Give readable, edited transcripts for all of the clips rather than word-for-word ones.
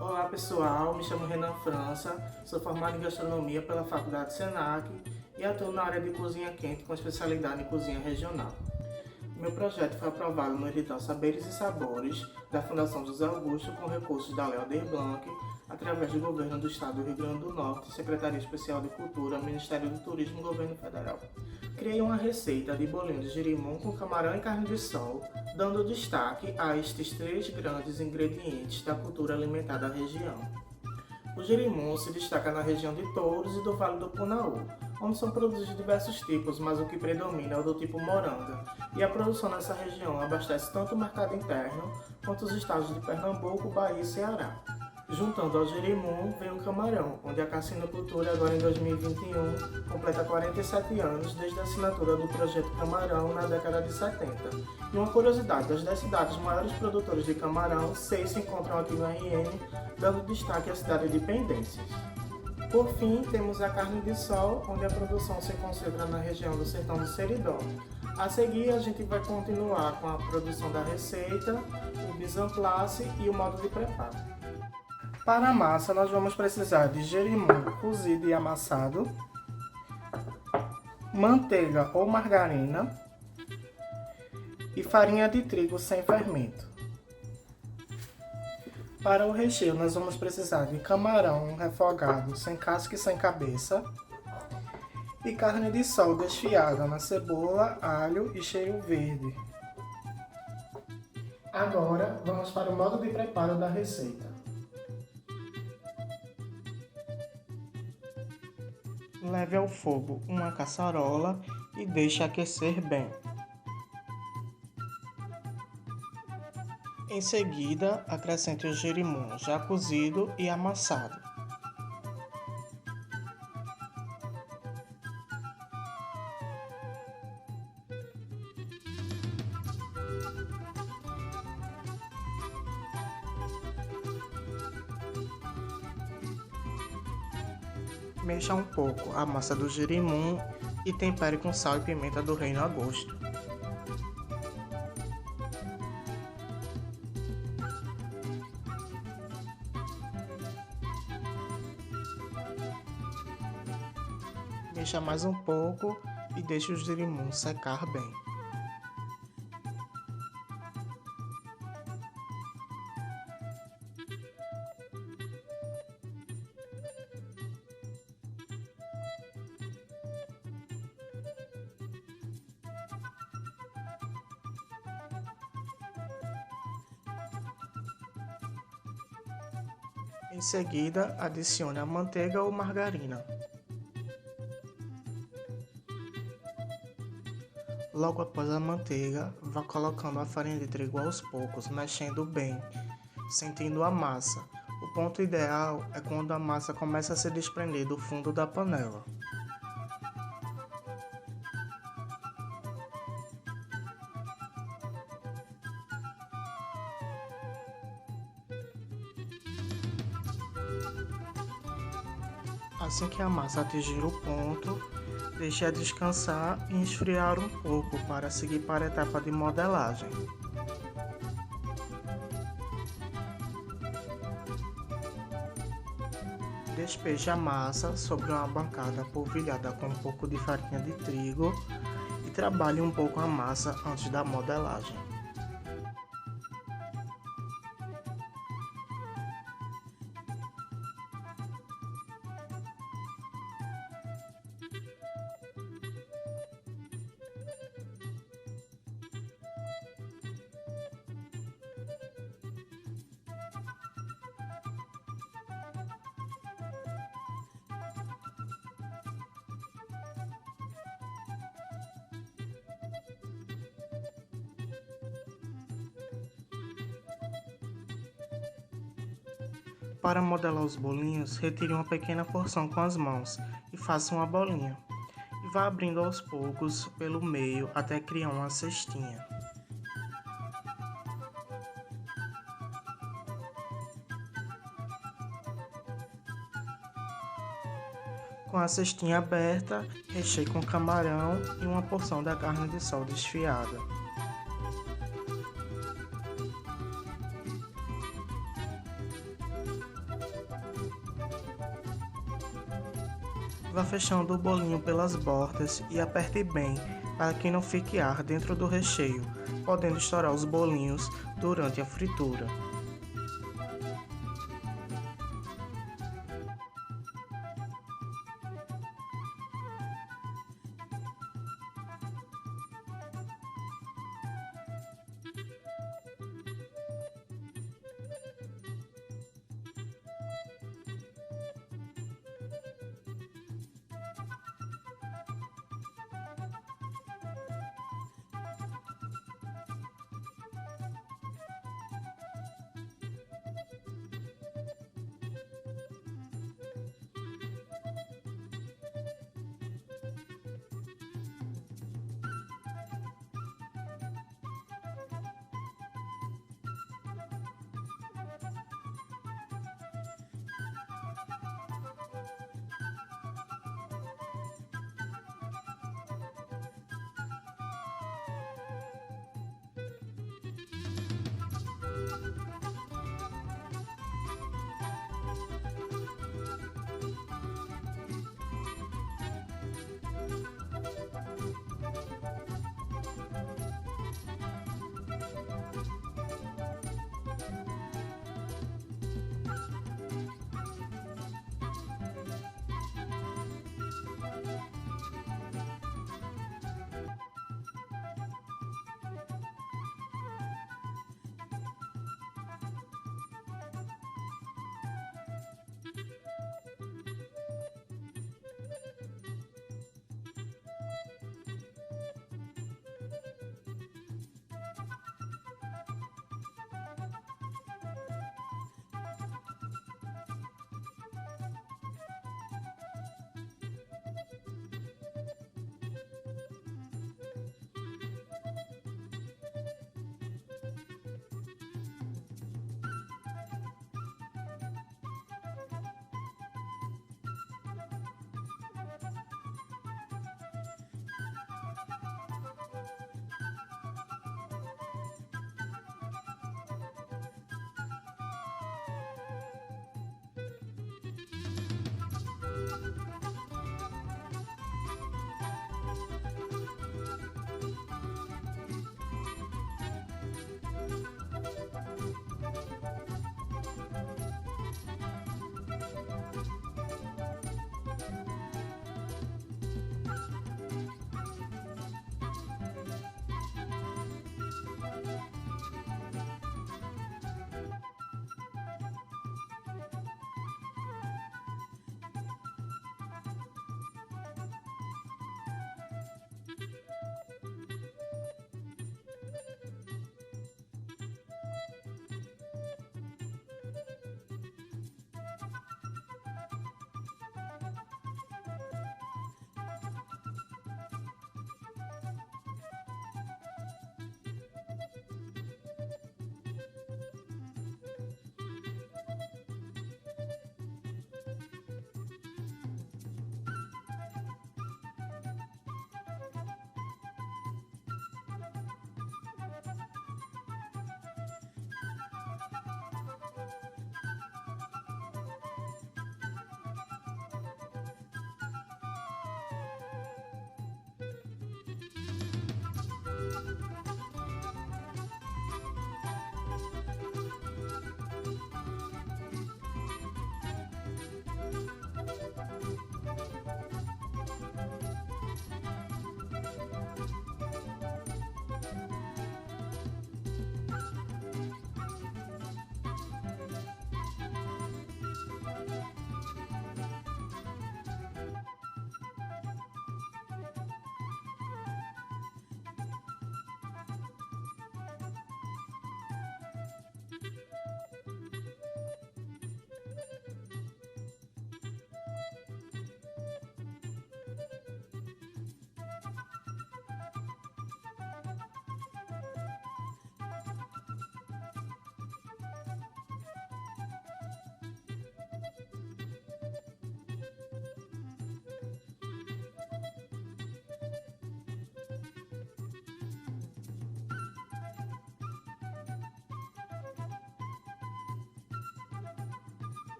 Olá pessoal, me chamo Renan França, sou formado em gastronomia pela Faculdade Senac e atuo na área de cozinha quente com especialidade em cozinha regional. Meu projeto foi aprovado no edital Saberes e Sabores da Fundação José Augusto com recursos da Lei Aldir Blanc, através do Governo do Estado do Rio Grande do Norte, Secretaria Especial de Cultura, Ministério do Turismo e Governo Federal. Criei uma receita de bolinho de girimum com camarão e carne de sol, dando destaque a estes 3 grandes ingredientes da cultura alimentar da região. O girimum se destaca na região de Touros e do Vale do Punaú, onde são produzidos diversos tipos, mas o que predomina é o do tipo moranga, e a produção nessa região abastece tanto o mercado interno quanto os estados de Pernambuco, Bahia e Ceará. Juntando ao girimum vem o camarão, onde a cassinocultura agora em 2021 completa 47 anos desde a assinatura do Projeto Camarão na década de 70. E uma curiosidade, das 10 cidades maiores produtoras de camarão, 6 se encontram aqui no RN, dando destaque à cidade de Pendências. Por fim, temos a carne de sol, onde a produção se concentra na região do sertão do Seridó. A seguir, a gente vai continuar com a produção da receita, o mise en place e o modo de preparo. Para a massa, nós vamos precisar de girimum cozido e amassado, manteiga ou margarina e farinha de trigo sem fermento. Para o recheio, nós vamos precisar de camarão refogado sem casca e sem cabeça e carne de sol desfiada na cebola, alho e cheiro verde. Agora, vamos para o modo de preparo da receita. Leve ao fogo uma caçarola e deixe aquecer bem. Em seguida, acrescente o girimum já cozido e amassado. Mexa um pouco a massa do girimum e tempere com sal e pimenta do reino a gosto. Mexa mais um pouco e deixe o girimum secar bem. Em seguida, adicione a manteiga ou margarina. Logo após a manteiga, vá colocando a farinha de trigo aos poucos, mexendo bem, sentindo a massa. O ponto ideal é quando a massa começa a se desprender do fundo da panela. Assim que a massa atingir o ponto, deixe-a descansar e esfriar um pouco para seguir para a etapa de modelagem. Despeje a massa sobre uma bancada polvilhada com um pouco de farinha de trigo e trabalhe um pouco a massa antes da modelagem. Para modelar os bolinhos, retire uma pequena porção com as mãos e faça uma bolinha. E vá abrindo aos poucos pelo meio até criar uma cestinha. Com a cestinha aberta, recheie com camarão e uma porção da carne de sol desfiada. Vá fechando o bolinho pelas bordas e aperte bem para que não fique ar dentro do recheio, podendo estourar os bolinhos durante a fritura.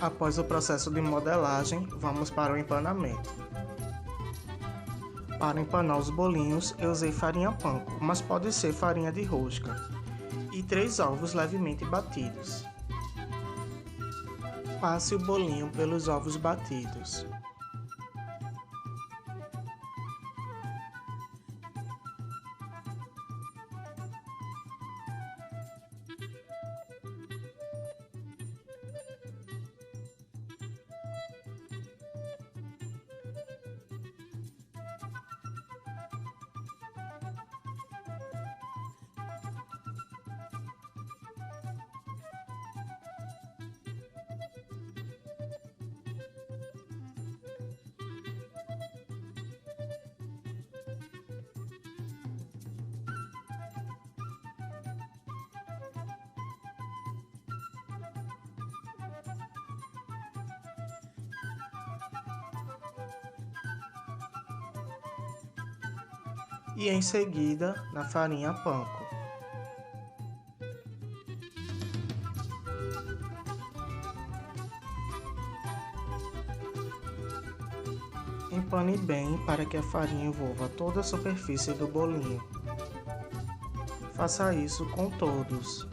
Após o processo de modelagem, vamos para o empanamento. Para empanar os bolinhos, eu usei farinha panko, mas pode ser farinha de rosca, e 3 ovos levemente batidos. Passe o bolinho pelos ovos batidos. E em seguida na farinha panko. Empane bem para que a farinha envolva toda a superfície do bolinho. Faça isso com todos.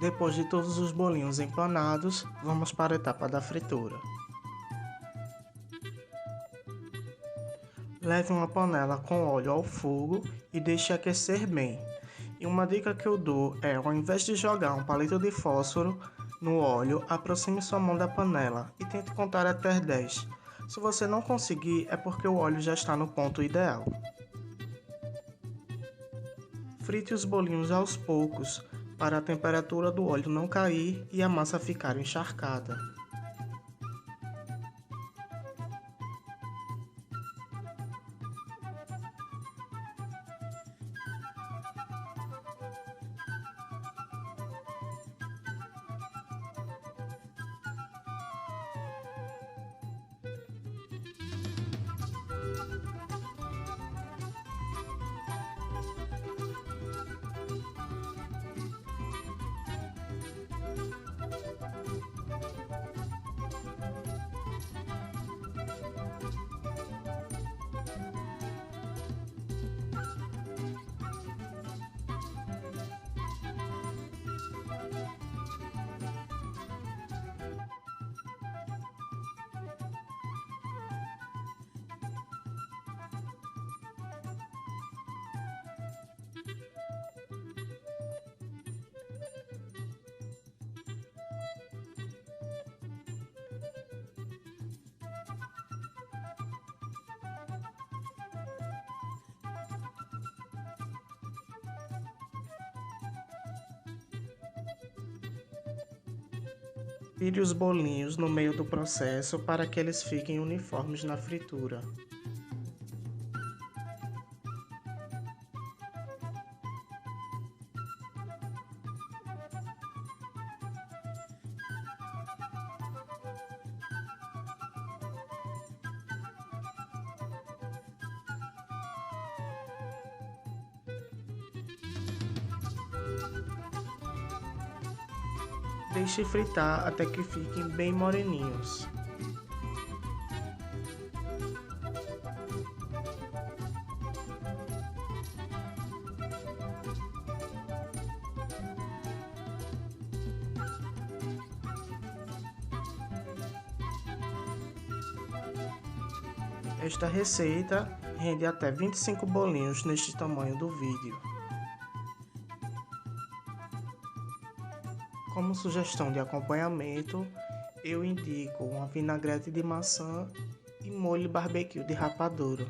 Depois de todos os bolinhos empanados, vamos para a etapa da fritura. Leve uma panela com óleo ao fogo e deixe aquecer bem. E uma dica que eu dou é, ao invés de jogar um palito de fósforo no óleo, aproxime sua mão da panela e tente contar até 10. Se você não conseguir, é porque o óleo já está no ponto ideal. Frite os bolinhos aos poucos, para a temperatura do óleo não cair e a massa ficar encharcada. Tire os bolinhos no meio do processo para que eles fiquem uniformes na fritura. Deixe fritar até que fiquem bem moreninhos. Esta receita rende até 25 bolinhos neste tamanho do vídeo. Como sugestão de acompanhamento, eu indico uma vinagrete de maçã e molho barbecue de rapadura.